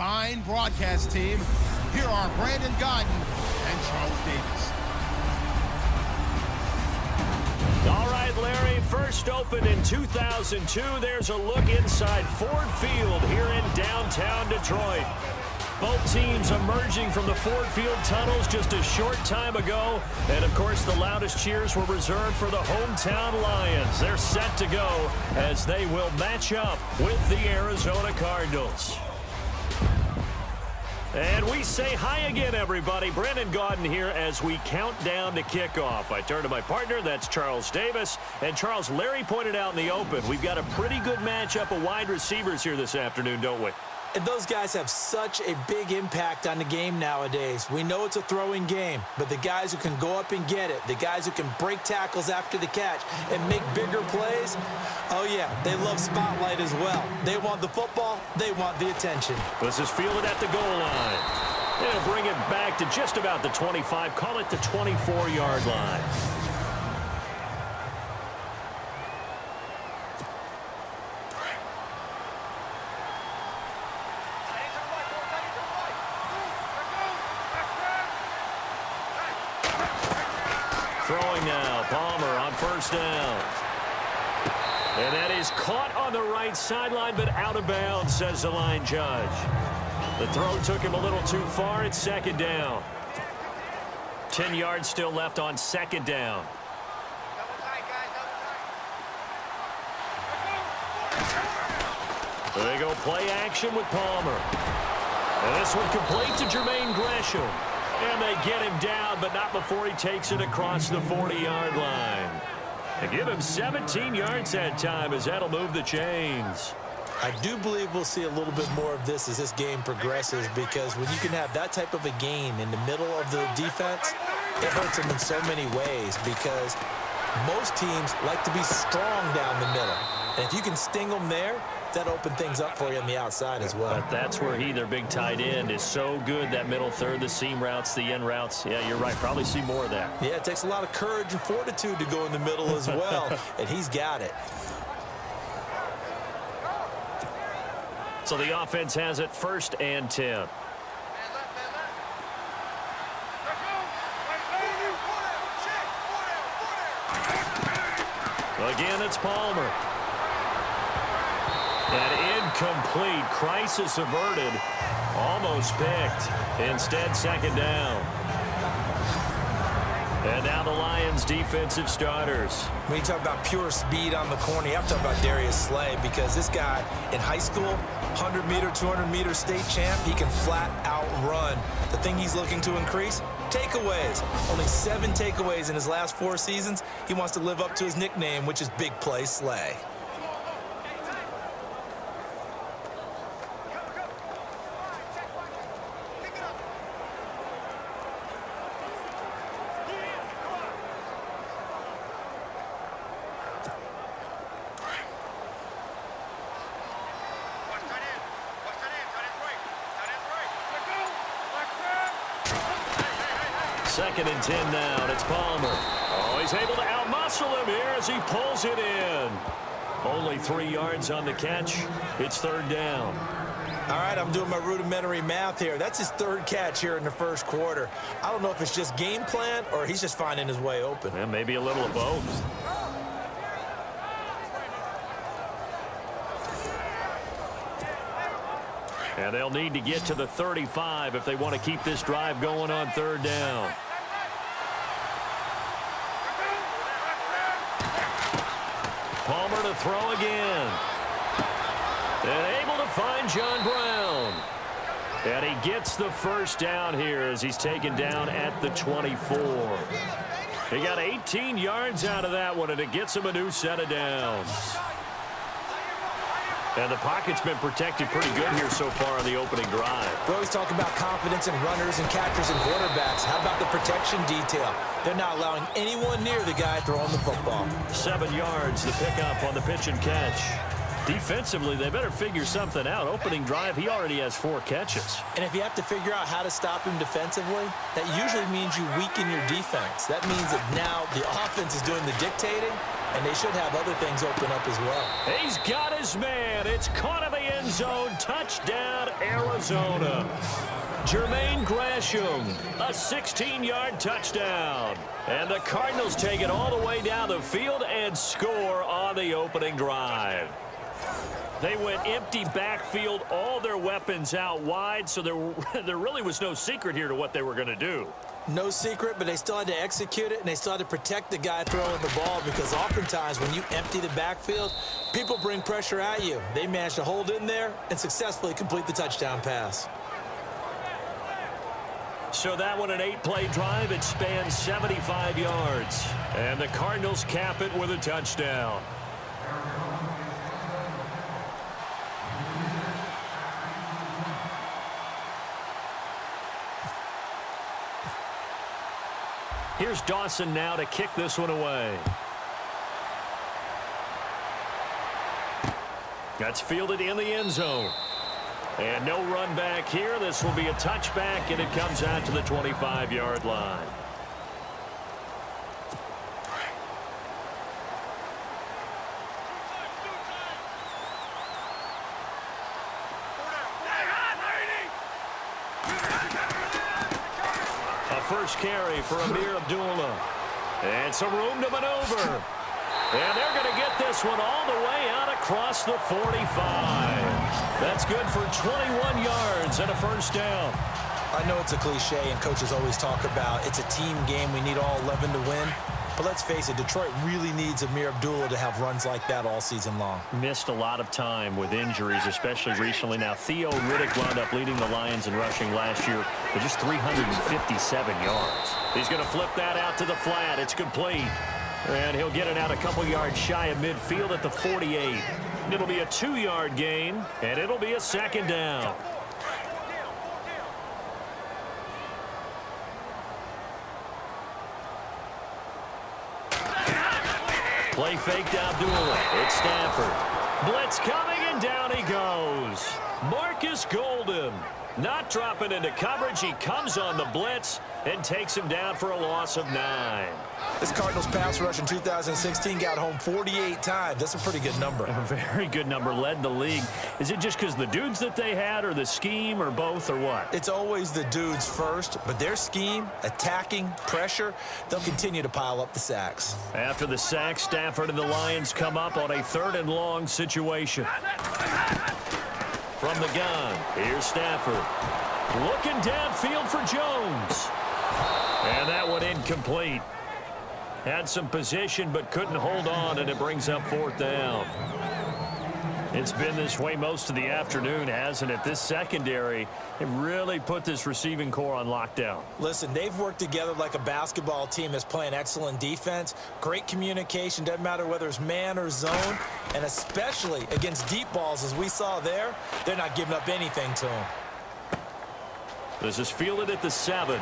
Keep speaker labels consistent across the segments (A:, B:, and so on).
A: fine broadcast team. Here are Brandon Gaudin and Charles Davis.
B: All right, Larry, first opened in 2002. There's a look inside Ford Field here in downtown Detroit. Both teams emerging from the Ford Field tunnels just a short time ago. And, of course, the loudest cheers were reserved for the hometown Lions. They're set to go as they will match up with the Arizona Cardinals. And we say hi again, everybody. Brandon Gaudin here as we count down to kickoff. I turn to my partner, that's Charles Davis. And Charles, Larry pointed out in the open, we've got a pretty good matchup of wide receivers here this afternoon, don't we?
C: And those guys have such a big impact on the game nowadays. We know it's a throwing game, but the guys who can go up and get it, the guys who can break tackles after the catch and make bigger plays, oh yeah, they love spotlight as well. They want the football, they want the attention.
B: This is fielded at the goal line. They'll bring it back to just about the 25, call it the 24-yard line. Throwing now, Palmer on first down. And that is caught on the right sideline, but out of bounds, says the line judge. The throw took him a little too far. It's second down. 10 yards still left on second down. There they go, play action with Palmer. And this one complete to Jermaine Gresham. And they get him down, but not before he takes it across the 40-yard line. They give him 17 yards that time as that'll move the chains.
C: I do believe we'll see a little bit more of this as this game progresses, because when you can have that type of a gain in the middle of the defense, it hurts them in so many ways, because most teams like to be strong down the middle. And if you can sting them there, that open things up for you on the outside as well.
B: But that's where their big tight end, is so good, that middle third, the seam routes, the end routes. Yeah, you're right. Probably see more of that.
C: Yeah, it takes a lot of courage and fortitude to go in the middle as well, and he's got it.
B: So the offense has it first and 10. Again, it's Palmer. And incomplete. Crisis averted. Almost picked. Instead, second down. And now the Lions' defensive starters.
C: When you talk about pure speed on the corner, you have to talk about Darius Slay, because this guy in high school, 100-meter, 200-meter state champ, he can flat out run. The thing he's looking to increase, takeaways. Only 7 takeaways in his last 4 seasons. He wants to live up to his nickname, which is Big Play Slay.
B: Second and 10 now, and it's Palmer. Oh, he's able to outmuscle him here as he pulls it in. Only 3 yards on the catch. It's third down.
C: All right, I'm doing my rudimentary math here. That's his 3rd catch here in the first quarter. I don't know if it's just game plan or he's just finding his way open.
B: And maybe a little of both. And they'll need to get to the 35 if they want to keep this drive going on third down. Palmer to throw again. And able to find John Brown. And he gets the first down here as he's taken down at the 24. He got 18 yards out of that one, and it gets him a new set of downs. And the pocket's been protected pretty good here so far on the opening drive.
C: We always talk about confidence in runners and catchers and quarterbacks. How about the protection detail? They're not allowing anyone near the guy throwing the football.
B: 7 yards, the pickup on the pitch and catch. Defensively, they better figure something out. Opening drive, he already has 4 catches.
C: And if you have to figure out how to stop him defensively, that usually means you weaken your defense. That means that now the offense is doing the dictating, and they should have other things open up as well.
B: He's got his man. and it's caught in the end zone. Touchdown, Arizona. Jermaine Gresham, a 16-yard touchdown. And the Cardinals take it all the way down the field and score on the opening drive. They went empty backfield, all their weapons out wide, so there really was no secret here to what they were going to do.
C: No secret, but they still had to execute it, and they still had to protect the guy throwing the ball, because oftentimes when you empty the backfield, people bring pressure at you. They managed to hold in there and successfully complete the touchdown pass.
B: So that one, an 8-play drive. It spans 75 yards. And the Cardinals cap it with a touchdown. Here's Dawson now to kick this one away. That's fielded in the end zone. And no run back here. This will be a touchback, and it comes out to the 25-yard line. A first carry for Amir Abdullah. And some room to maneuver. And they're going to get this one all the way out across the 45. That's good for 21 yards and a first down.
C: I know it's a cliche, and coaches always talk about it's a team game. We need all 11 to win. But let's face it, Detroit really needs Amir Abdullah to have runs like that all season long.
B: Missed a lot of time with injuries, especially recently. Now, Theo Riddick wound up leading the Lions in rushing last year for just 357 yards. He's going to flip that out to the flat. It's complete. And he'll get it out a couple yards shy of midfield at the 48. It'll be a 2-yard gain, and it'll be a second down. Play faked Abdullah. It's Stafford. Blitz coming, and down he goes. Marcus Golden not dropping into coverage. He comes on the blitz and takes him down for a loss of 9.
C: This Cardinals pass rush in 2016 got home 48 times. That's a pretty good number.
B: A very good number. Led the league. Is it just because the dudes that they had, or the scheme, or both, or what?
C: It's always the dudes first, but their scheme, attacking, pressure, they'll continue to pile up the sacks.
B: After the sack, Stafford and the Lions come up on a 3rd and long situation. From the gun, here's Stafford. Looking downfield for Jones. And that one incomplete. Had some position but couldn't hold on, and it brings up 4th down. It's been this way most of the afternoon, hasn't it? This secondary, it really put this receiving core on lockdown.
C: Listen, they've worked together like a basketball team that's playing excellent defense. Great communication, doesn't matter whether it's man or zone. And especially against deep balls, as we saw there, they're not giving up anything to them.
B: This is fielded at the 7.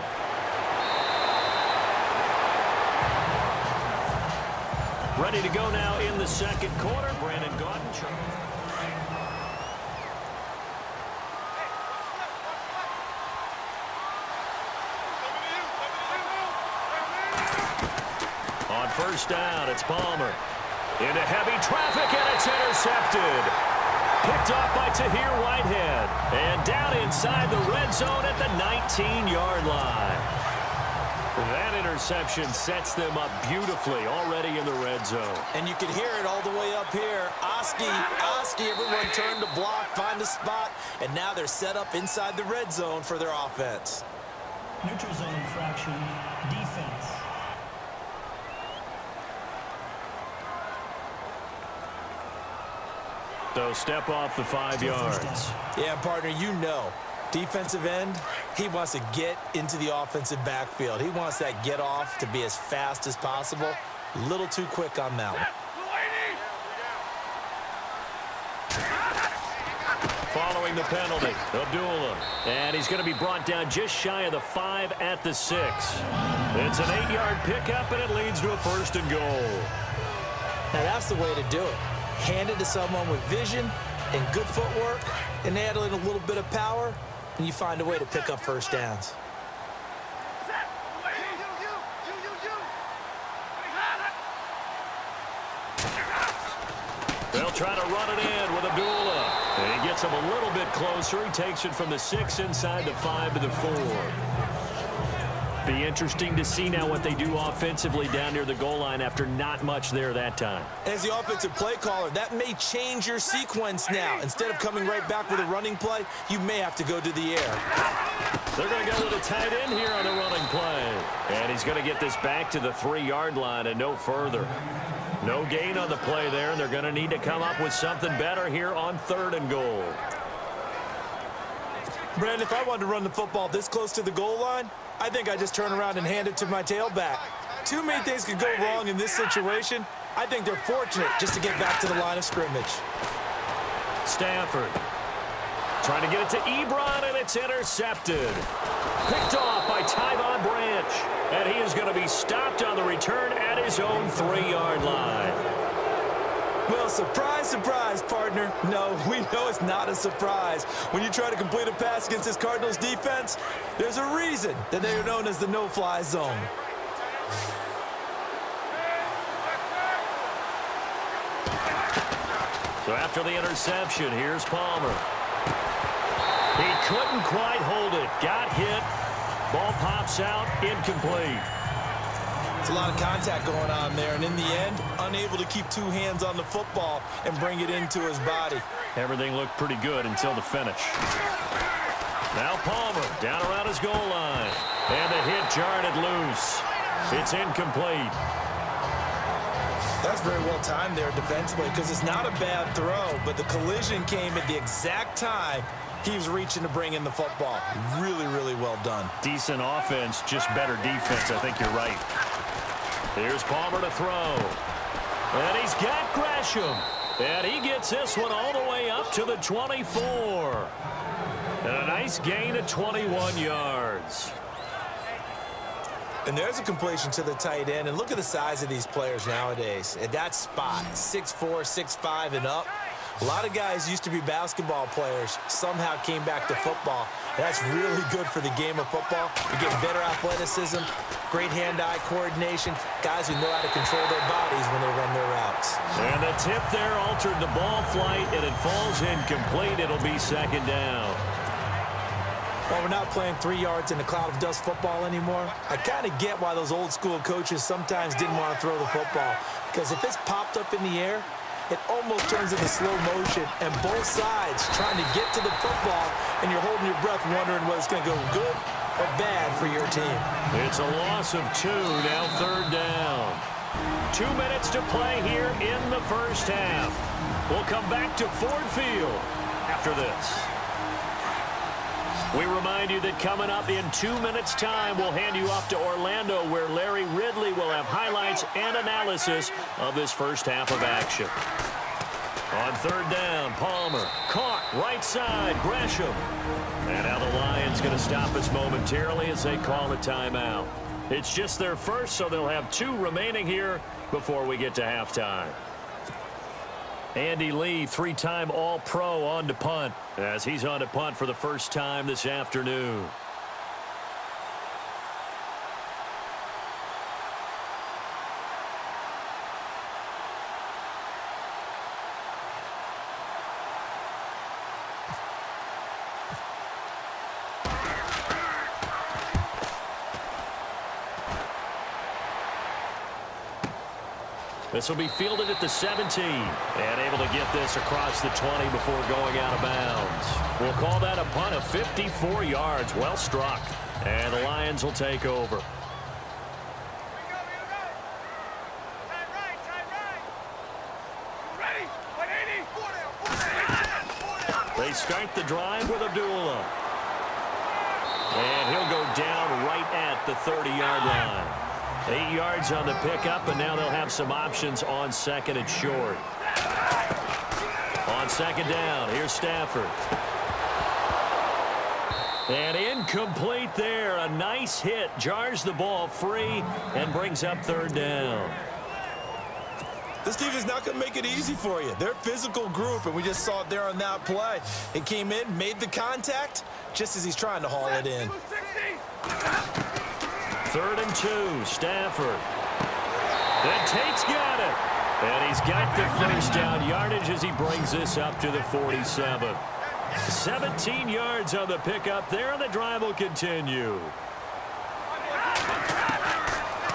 B: Ready to go now in the second quarter. Brandon Gaudin. On first down, it's Palmer. Into heavy traffic, and it's intercepted. Picked off by Tahir Whitehead. And down inside the red zone at the 19-yard line. That interception sets them up beautifully already in the red zone.
C: And you can hear it all the way up here. Oski, everyone turned to block, find a spot, and now they're set up inside the red zone for their offense.
D: Neutral zone infraction, defense.
B: So step off the 5 yards.
C: Yeah, partner, you know. Defensive end, he wants to get into the offensive backfield. He wants that get off to be as fast as possible. A little too quick on that one.
B: Following the penalty, Abdullah. And he's going to be brought down just shy of the 5 at the 6. It's an 8-yard pickup, and it leads to a 1st and goal.
C: Now that's the way to do it. Hand it to someone with vision and good footwork, and add in a little bit of power, and you find a way to pick up first downs.
B: They'll try to run it in with Abdullah. gets him a little bit closer. He takes it from the 6 inside the 5 to the 4. Be interesting to see now what they do offensively down near the goal line after not much there that time.
C: As the offensive play caller, that may change your sequence now. Instead of coming right back with a running play, you may have to go to the air.
B: They're going to go to the tight end here on the running play. And he's going to get this back to the 3-yard line and no further. No gain on the play there, and they're going to need to come up with something better here on 3rd and goal.
C: Brandon, if I wanted to run the football this close to the goal line, I think I just turn around and hand it to my tailback. Too many things could go wrong in this situation. I think they're fortunate just to get back to the line of scrimmage.
B: Stafford trying to get it to Ebron, and it's intercepted. Picked off by Tyvon Branch. And he is going to be stopped on the return at his own 3-yard line.
C: Well, surprise, surprise, partner. No, we know it's not a surprise. When you try to complete a pass against this Cardinals defense, there's a reason that they are known as the no-fly zone.
B: So after the interception, here's Palmer. He couldn't quite hold it. Got hit. Ball pops out. Incomplete.
C: It's a lot of contact going on there, and in the end, unable to keep 2 hands on the football and bring it into his body.
B: Everything looked pretty good until the finish. Now Palmer down around his goal line. And the hit jarred it loose. It's incomplete.
C: That's very well timed there defensively because it's not a bad throw, but the collision came at the exact time he was reaching to bring in the football. Really, really well done.
B: Decent offense, just better defense. I think you're right. Here's Palmer to throw. And he's got Gresham. And he gets this one all the way up to the 24. And a nice gain of 21 yards.
C: And there's a completion to the tight end. And look at the size of these players nowadays. At that spot, 6'4", 6'5", and up. A lot of guys used to be basketball players, somehow came back to football. That's really good for the game of football. You get better athleticism, great hand-eye coordination, guys who know how to control their bodies when they run their routes.
B: And the tip there altered the ball flight, and it falls incomplete. It'll be 2nd down.
C: While we're not playing 3 yards in a cloud of dust football anymore, I kind of get why those old-school coaches sometimes didn't want to throw the football. Because if it's popped up in the air, it almost turns into slow motion, and both sides trying to get to the football, and you're holding your breath wondering whether it's going to go good or bad for your team.
B: It's a loss of 2, now 3rd down. 2 minutes to play here in the first half. We'll come back to Ford Field after this. We remind you that coming up in 2 minutes' time, we'll hand you off to Orlando, where Larry Ridley will have highlights and analysis of this first half of action. On 3rd down, Palmer caught right side, Gresham. And now the Lions going to stop us momentarily as they call a timeout. It's just their first, so they'll have 2 remaining here before we get to halftime. Andy Lee, 3-time All-Pro on to punt, as he's on to punt for the first time this afternoon. This will be fielded at the 17. And able to get this across the 20 before going out of bounds. We'll call that a punt of 54 yards. Well struck. And the Lions will take over. They start the drive with Abdullah. And he'll go down right at the 30-yard line. 8 yards on the pickup, and now they'll have some options on 2nd and short. On 2nd down, here's Stafford. And incomplete there. A nice hit. Jars the ball free and brings up 3rd down.
C: This team is not going to make it easy for you. They're a physical group, and we just saw it there on that play. It came in, made the contact, just as he's trying to haul it in.
B: 3rd and 2, Stafford. And Tate's got it. And he's got the first down yardage as he brings this up to the 47. 17 yards on the pickup there, and the drive will continue.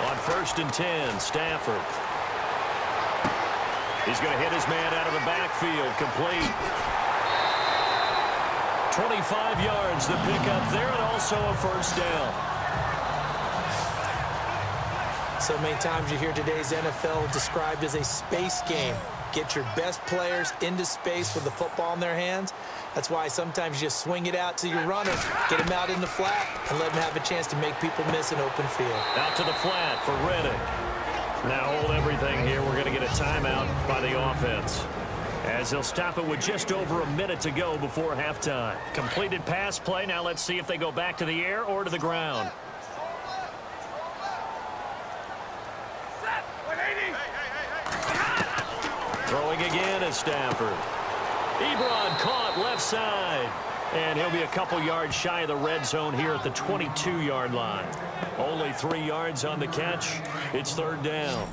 B: On 1st and 10, Stafford. He's going to hit his man out of the backfield. Complete. 25 yards the pickup there, and also a 1st down.
C: So many times you hear today's NFL described as a space game. Get your best players into space with the football in their hands. That's why sometimes you just swing it out to your runner, get him out in the flat, and let him have a chance to make people miss an open field.
B: Out to the flat for Reddick. Now hold everything here. We're going to get a timeout by the offense, as they'll stop it with just over a minute to go before halftime. Completed pass play. Now let's see if they go back to the air or to the ground. Throwing again is Stafford. Ebron caught left side. And he'll be a couple yards shy of the red zone here at the 22-yard line. Only 3 yards on the catch. It's 3rd down.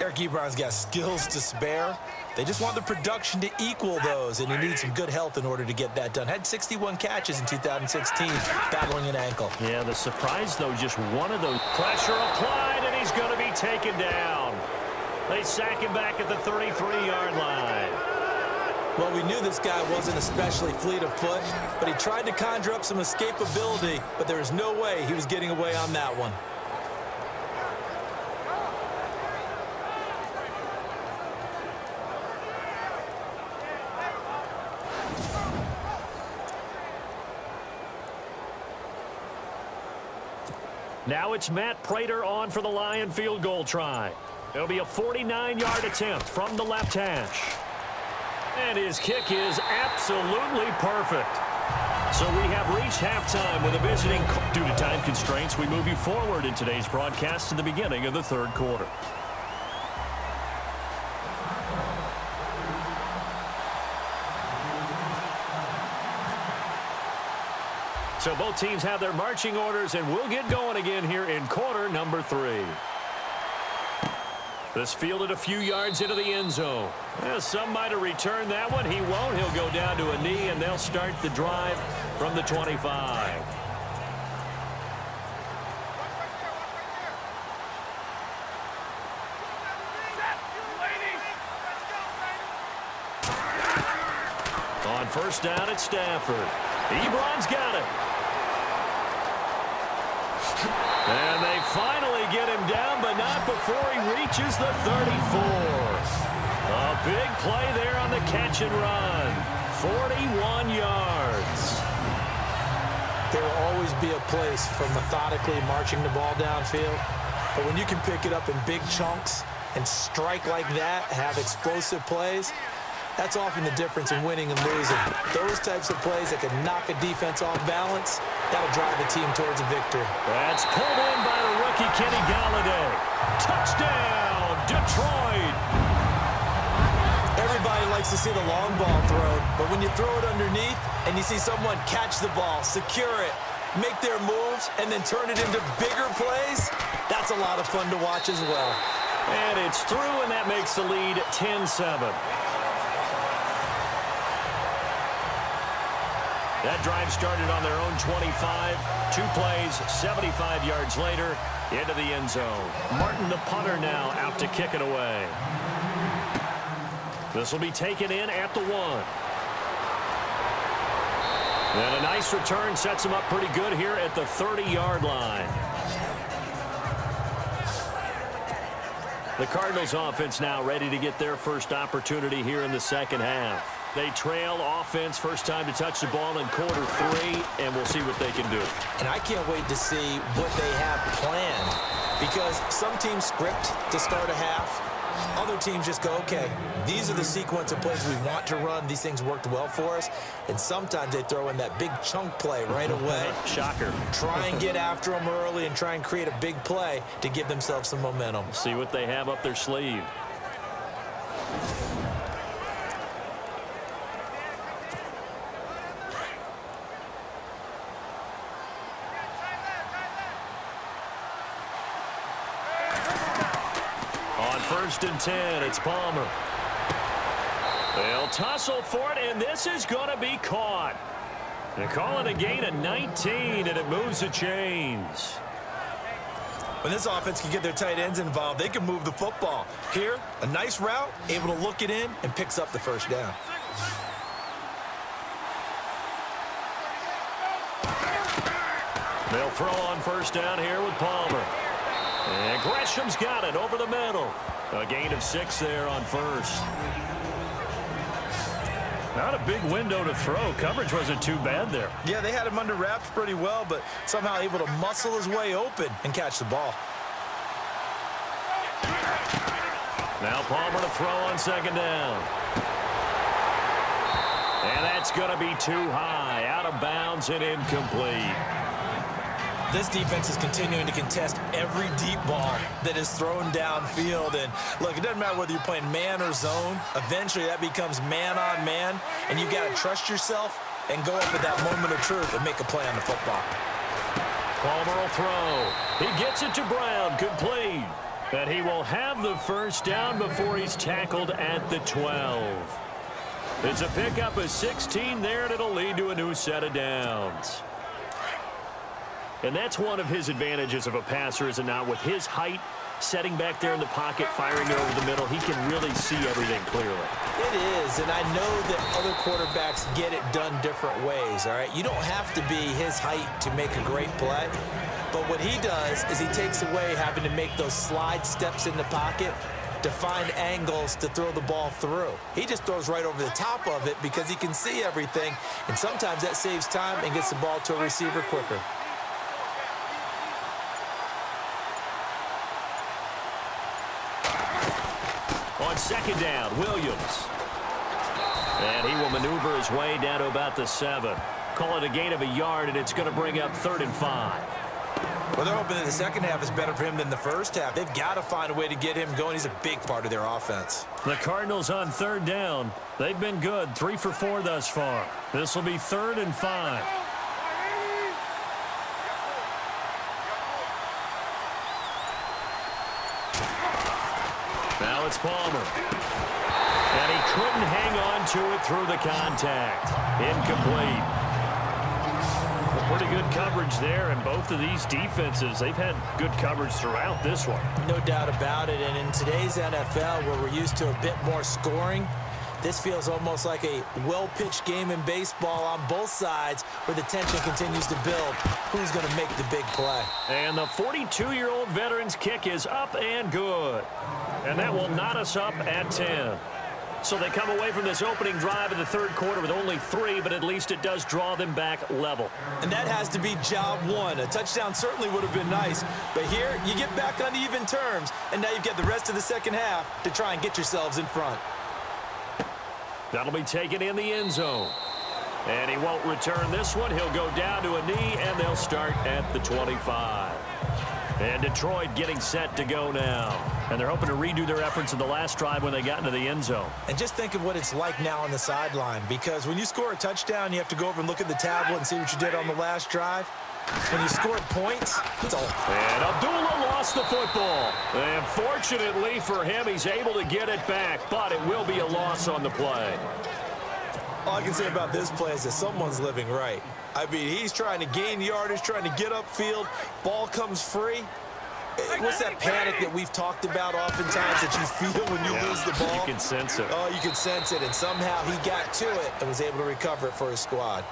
C: Eric Ebron's got skills to spare. They just want the production to equal those, and he needs some good health in order to get that done. Had 61 catches in 2016, battling an ankle.
B: Yeah, the surprise, though, just one of those. Pressure applied, and he's going to be taken down. They sack him back at the 33-yard line.
C: Well, we knew this guy wasn't especially fleet of foot, but he tried to conjure up some escapability, but there was no way he was getting away on that one.
B: Now it's Matt Prater on for the Lion field goal try. It'll be a 49-yard attempt from the left hash. And his kick is absolutely perfect. So we have reached halftime with a visiting. Due to time constraints, we move you forward in today's broadcast to the beginning of the 3rd quarter. So both teams have their marching orders, and we'll get going again here in quarter number 3. This fielded a few yards into the end zone. Well, some might have returned that one. He won't. He'll go down to a knee, and they'll start the drive from the 25. On 1st down, it's Stafford. Ebron's got it. And they finally get him down, but not before he reaches the 34. A big play there on the catch and run. 41 yards.
C: There will always be a place for methodically marching the ball downfield. But when you can pick it up in big chunks and strike like that, have explosive plays, that's often the difference in winning and losing. Those types of plays that can knock a defense off balance, that'll drive a team towards a victory.
B: That's pulled in by the rookie Kenny Galladay. Touchdown, Detroit.
C: Everybody likes to see the long ball thrown, but when you throw it underneath and you see someone catch the ball, secure it, make their moves, and then turn it into bigger plays, that's a lot of fun to watch as well.
B: And it's through, and that makes the lead 10-7. That drive started on their own 25. 2 plays, 75 yards later, into the end zone. Martin, the punter, now out to kick it away. This will be taken in at the 1. And a nice return sets him up pretty good here at the 30-yard line. The Cardinals offense now ready to get their first opportunity here in the 2nd half. They trail offense, first time to touch the ball in quarter 3, and we'll see what they can do.
C: And I can't wait to see what they have planned, because some teams script to start a half. Other teams just go, okay, these are the sequence of plays we want to run. These things worked well for us. And sometimes they throw in that big chunk play right away.
B: Shocker.
C: Try and get after them early and try and create a big play to give themselves some momentum.
B: See what they have up their sleeve. On 1st and 10, it's Palmer. They'll tussle for it, and this is going to be caught. They call it a gain of 19, and it moves the chains.
C: When this offense can get their tight ends involved, they can move the football. Here, a nice route, able to look it in, and picks up the first down.
B: They'll throw on first down here with Palmer. And Gresham's got it over the middle. A gain of 6 there on first. Not a big window to throw. Coverage wasn't too bad there.
C: Yeah, they had him under wraps pretty well, but somehow able to muscle his way open and catch the ball.
B: Now Palmer to throw on second down. And that's going to be too high. Out of bounds and incomplete.
C: This defense is continuing to contest every deep ball that is thrown downfield. And look, it doesn't matter whether you're playing man or zone. Eventually, that becomes man on man. And you've got to trust yourself and go up at that moment of truth and make a play on the football.
B: Palmer will throw. He gets it to Brown. Complete. And he will have the first down before he's tackled at the 12. It's a pickup of 16 there, and it'll lead to a new set of downs. And that's one of his advantages of a passer, is it not? With his height, setting back there in the pocket, firing it over the middle, he can really see everything clearly.
C: It is, and I know that other quarterbacks get it done different ways, all right? You don't have to be his height to make a great play, but what he does is he takes away having to make those slide steps in the pocket to find angles to throw the ball through. He just throws right over the top of it because he can see everything, and sometimes that saves time and gets the ball to a receiver quicker.
B: On second down, Williams. And he will maneuver his way down to about the 7. Call it a gain of a yard, and it's going to bring up 3rd and 5.
C: Well, they're hoping that the second half is better for him than the first half. They've got to find a way to get him going. He's a big part of their offense.
B: The Cardinals on 3rd down. They've been good, 3 for 4 thus far. This will be 3rd and 5. Now it's Palmer. And he couldn't hang on to it through the contact. Incomplete. Pretty good coverage there, and both of these defenses, they've had good coverage throughout this one.
C: No doubt about it, and in today's NFL, where we're used to a bit more scoring, this feels almost like a well-pitched game in baseball on both sides where the tension continues to build. Who's going to make the big play?
B: And the 42-year-old veteran's kick is up and good. And that will knot us up at 10. So they come away from this opening drive in the 3rd quarter with only 3, but at least it does draw them back level.
C: And that has to be job 1. A touchdown certainly would have been nice, but here you get back on even terms, and now you've got the rest of the second half to try and get yourselves in front.
B: That'll be taken in the end zone. And he won't return this one. He'll go down to a knee, and they'll start at the 25. And Detroit getting set to go now. And they're hoping to redo their efforts in the last drive when they got into the end zone.
C: And just think of what it's like now on the sideline, because when you score a touchdown, you have to go over and look at the tablet and see what you did on the last drive. When you score points, it's all.
B: And Abdullah lost the football. And fortunately for him, he's able to get it back, but it will be a loss on the play.
C: All I can say about this play is that someone's living right. I mean, he's trying to gain yardage, trying to get upfield. Ball comes free. What's that panic that we've talked about oftentimes that you feel when you lose the ball?
B: You can sense it.
C: Oh, you can sense it. And somehow he got to it and was able to recover it for his squad.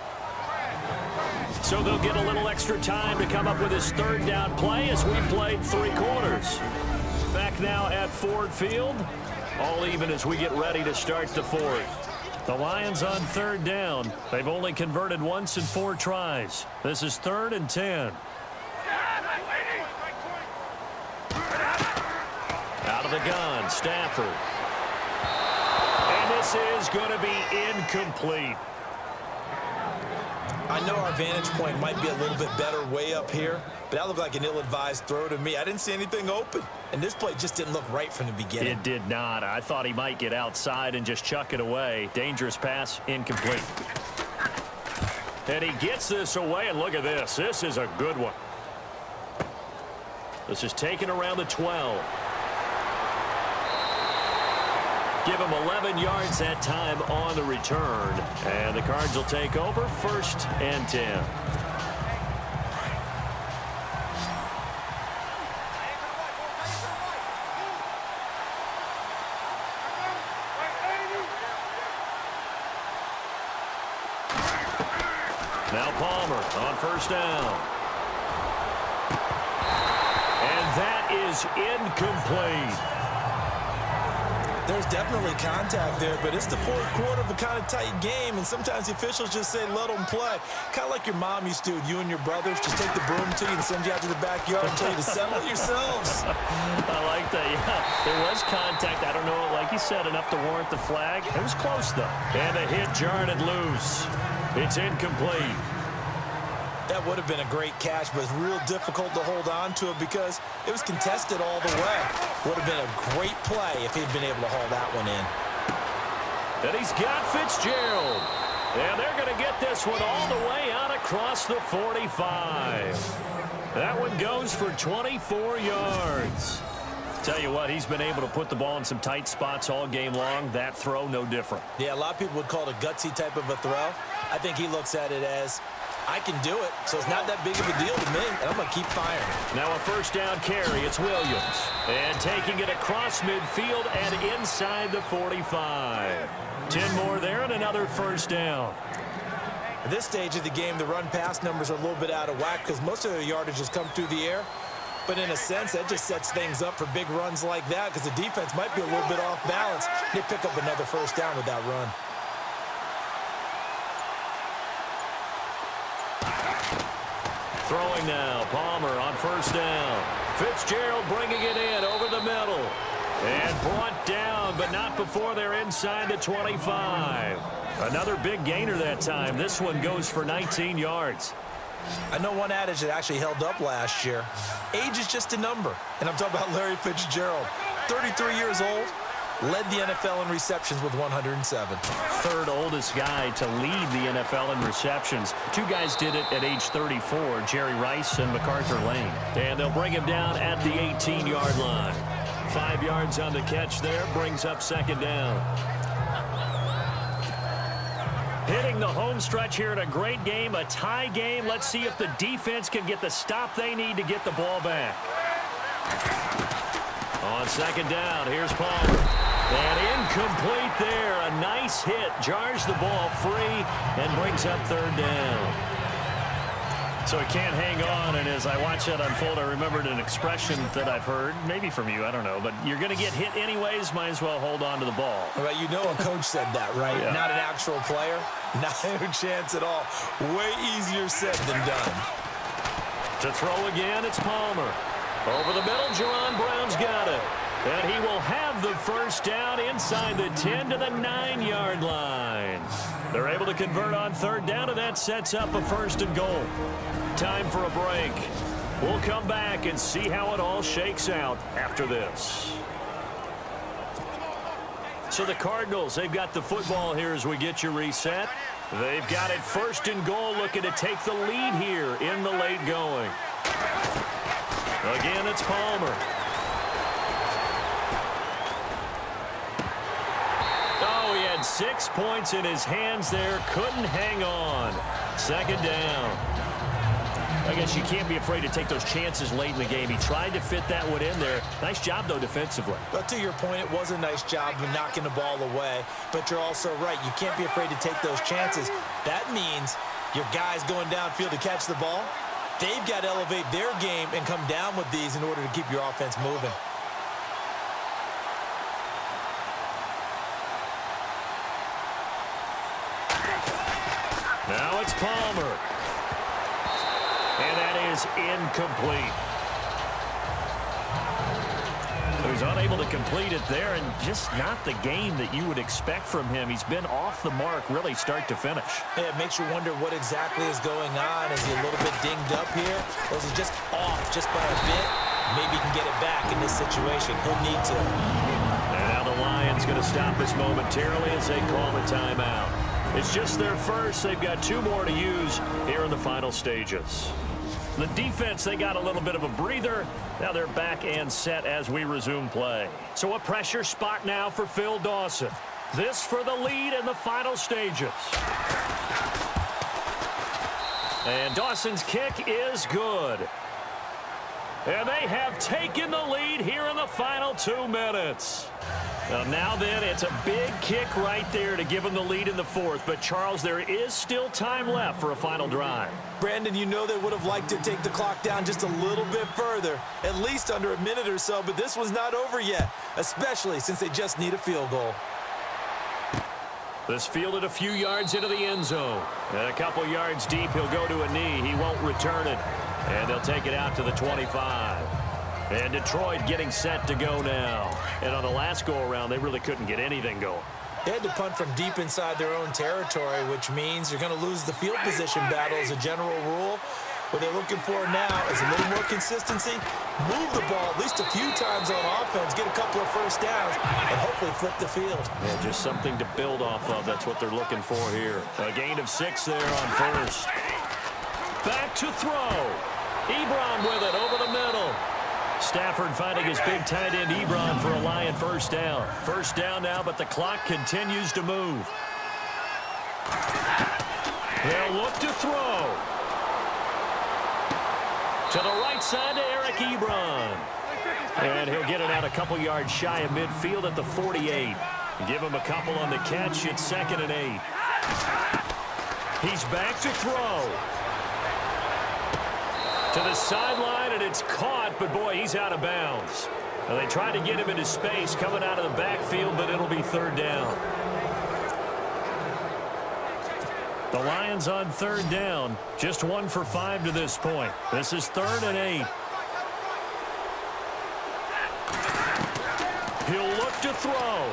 B: So they'll get a little extra time to come up with his 3rd down play as we played 3 quarters. Back now at Ford Field. All even as we get ready to start the 4th. The Lions on 3rd down. They've only converted once in 4 tries. This is 3rd and 10. Out of the gun, Stafford. And this is going to be incomplete.
C: I know our vantage point might be a little bit better way up here, but that looked like an ill-advised throw to me. I didn't see anything open, and this play just didn't look right from the beginning.
B: It did not. I thought he might get outside and just chuck it away. Dangerous pass, incomplete. And he gets this away, and look at this. This is a good one. This is taken around the 12. Give him 11 yards that time on the return. And the Cards will take over 1st and 10. Now Palmer on 1st down. And that is incomplete.
C: There's definitely contact there, but it's the 4th quarter of a kind of tight game, and sometimes the officials just say, let them play. Kind of like your mom used to with you and your brothers. Just take the broom to you and send you out to the backyard and tell you to settle it yourselves.
B: I like that, yeah. There was contact. I don't know, like you said, enough to warrant the flag. It was close, though. And a hit jarred it loose. It's incomplete.
C: That would have been a great catch, but it's real difficult to hold on to it because it was contested all the way. Would have been a great play if he'd been able to haul that one in.
B: And he's got Fitzgerald. And they're going to get this one all the way out across the 45. That one goes for 24 yards. Tell you what, he's been able to put the ball in some tight spots all game long. That throw, no different.
C: Yeah, a lot of people would call it a gutsy type of a throw. I think he looks at it as, I can do it, so it's not that big of a deal to me, and I'm going to keep firing.
B: Now a 1st down carry. It's Williams. And taking it across midfield and inside the 45. 10 more there and another 1st down.
C: At this stage of the game, the run-pass numbers are a little bit out of whack because most of their yardage has come through the air. But in a sense, that just sets things up for big runs like that because the defense might be a little bit off balance. They pick up another 1st down with that run.
B: Throwing now, Palmer on 1st down. Fitzgerald bringing it in over the middle. And brought down, but not before they're inside the 25. Another big gainer that time. This one goes for 19 yards.
C: I know one adage that actually held up last year. Age is just a number. And I'm talking about Larry Fitzgerald. 33 years old. Led the NFL in receptions with 107.
B: 3rd oldest guy to lead the NFL in receptions. 2 guys did it at age 34, Jerry Rice and MacArthur Lane. And they'll bring him down at the 18-yard line. 5 yards on the catch there, brings up 2nd down. Hitting the home stretch here in a great game, a tie game. Let's see if the defense can get the stop they need to get the ball back. On 2nd down, here's Palmer. And incomplete there. A nice hit. Jars the ball free and brings up 3rd down. So he can't hang on, and as I watch that unfold, I remembered an expression that I've heard, maybe from you, I don't know, but you're going to get hit anyways, might as well hold on to the ball.
C: Right, you know a coach said that, right?
B: Yeah.
C: Not an actual player. Not a chance at all. Way easier said than done.
B: To throw again, it's Palmer. Over the middle, Jerron Brown's got it. And he will have the 1st down inside the 10 to the 9-yard line. They're able to convert on 3rd down, and that sets up a 1st and goal. Time for a break. We'll come back and see how it all shakes out after this. So the Cardinals, they've got the football here as we get you reset. They've got it 1st and goal, looking to take the lead here in the late going. Again, it's Palmer. Oh, he had 6 points in his hands there. Couldn't hang on. 2nd down. I guess you can't be afraid to take those chances late in the game. He tried to fit that one in there. Nice job, though, defensively.
C: But to your point, it was a nice job of knocking the ball away. But you're also right. You can't be afraid to take those chances. That means your guys going downfield to catch the ball, they've got to elevate their game and come down with these in order to keep your offense moving.
B: Now it's Palmer. And that is incomplete. He was unable to complete it there, and just not the game that you would expect from him. He's been off the mark really start to finish.
C: Yeah, it makes you wonder what exactly is going on. Is he a little bit dinged up here, or is he just off just by a bit? Maybe he can get it back in this situation. He'll need to.
B: And now the Lions going to stop this momentarily as they call a timeout. It's just their first. They've got 2 more to use here in the final stages. The defense, they got a little bit of a breather. Now they're back and set as we resume play. So a pressure spot now for Phil Dawson. This for the lead in the final stages. And Dawson's kick is good. And they have taken the lead here in the final 2 minutes. Now then, it's a big kick right there to give them the lead in the fourth. But, Charles, there is still time left for a final drive.
C: Brandon, you know they would have liked to take the clock down just a little bit further, at least under a minute or so. But this one's not over yet, especially since they just need a field goal.
B: This fielded a few yards into the end zone. And a couple yards deep, he'll go to a knee. He won't return it. And they'll take it out to the 25. And Detroit getting set to go now. And on the last go-around, they really couldn't get anything going.
C: They had to punt from deep inside their own territory, which means you're going to lose the field position battle as a general rule. What they're looking for now is a little more consistency, move the ball at least a few times on offense, get a couple of first downs, and hopefully flip the field.
B: Yeah, just something to build off of. That's what they're looking for here. A gain of 6 there on first. Back to throw. Ebron with it over the middle. Stafford finding his big tight end Ebron for a Lion first down. First down now, but the clock continues to move. They'll look to throw. To the right side to Eric Ebron. And he'll get it out a couple yards shy of midfield at the 48. Give him a couple on the catch. It's 2nd and 8. He's back to throw. To the sideline, and it's caught, but boy, he's out of bounds. Now, they tried to get him into space coming out of the backfield, but it'll be 3rd down. The Lions on 3rd down, just 1 for 5 to this point. This is 3rd and 8. He'll look to throw.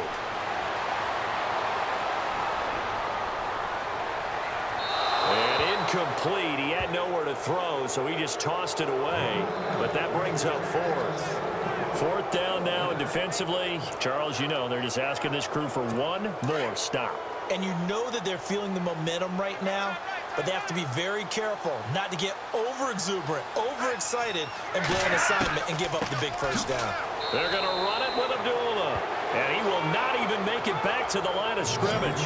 B: Complete. He had nowhere to throw, so he just tossed it away. But that brings up 4th. 4th down now, and defensively, Charles, you know, they're just asking this crew for one more stop.
C: And you know that they're feeling the momentum right now, but they have to be very careful not to get over-exuberant, over-excited, and blow an assignment and give up the big first down.
B: They're going to run it with Abdullah. And he will not even make it back to the line of scrimmage.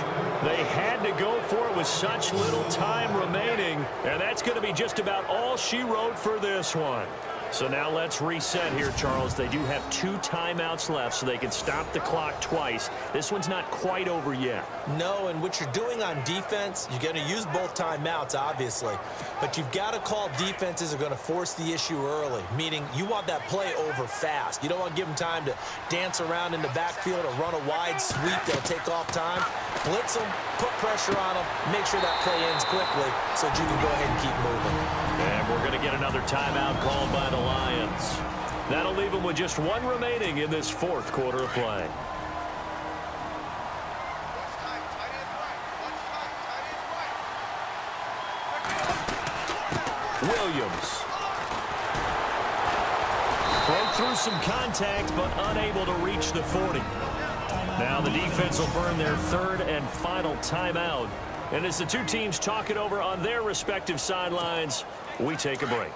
B: They had to go for it with such little time remaining. And that's going to be just about all she wrote for this one. So now let's reset here, Charles. They do have 2 timeouts left, so they can stop the clock twice. This one's not quite over yet.
C: No, and what you're doing on defense, you're going to use both timeouts, obviously. But you've got to call defenses are going to force the issue early, meaning you want that play over fast. You don't want to give them time to dance around in the backfield or run a wide sweep that'll take off time. Blitz them, put pressure on them, make sure that play ends quickly so you can go ahead and keep moving.
B: And we're going to get another timeout called by the Lions. That'll leave them with just 1 remaining in this 4th quarter of play. Williams. Broke through some contact, but unable to reach the 40. Now the defense will burn their 3rd and final timeout. And as the 2 teams talk it over on their respective sidelines, we take a break.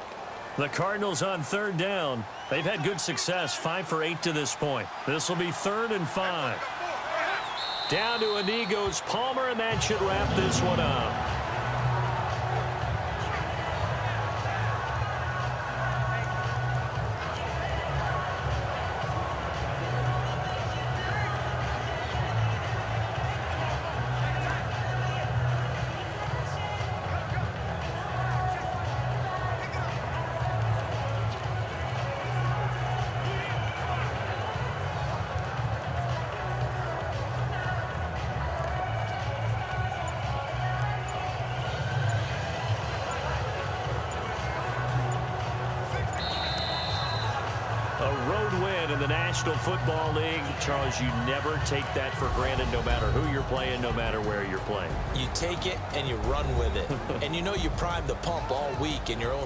B: The Cardinals on 3rd down. They've had good success, 5 for 8 to this point. This will be 3rd and 5. Down to a knee goes Palmer, and that should wrap this one up. In the National Football League, Charles, you never take that for granted no matter who you're playing, no matter where you're playing.
C: You take it and you run with it. And you know you prime the pump all week in your own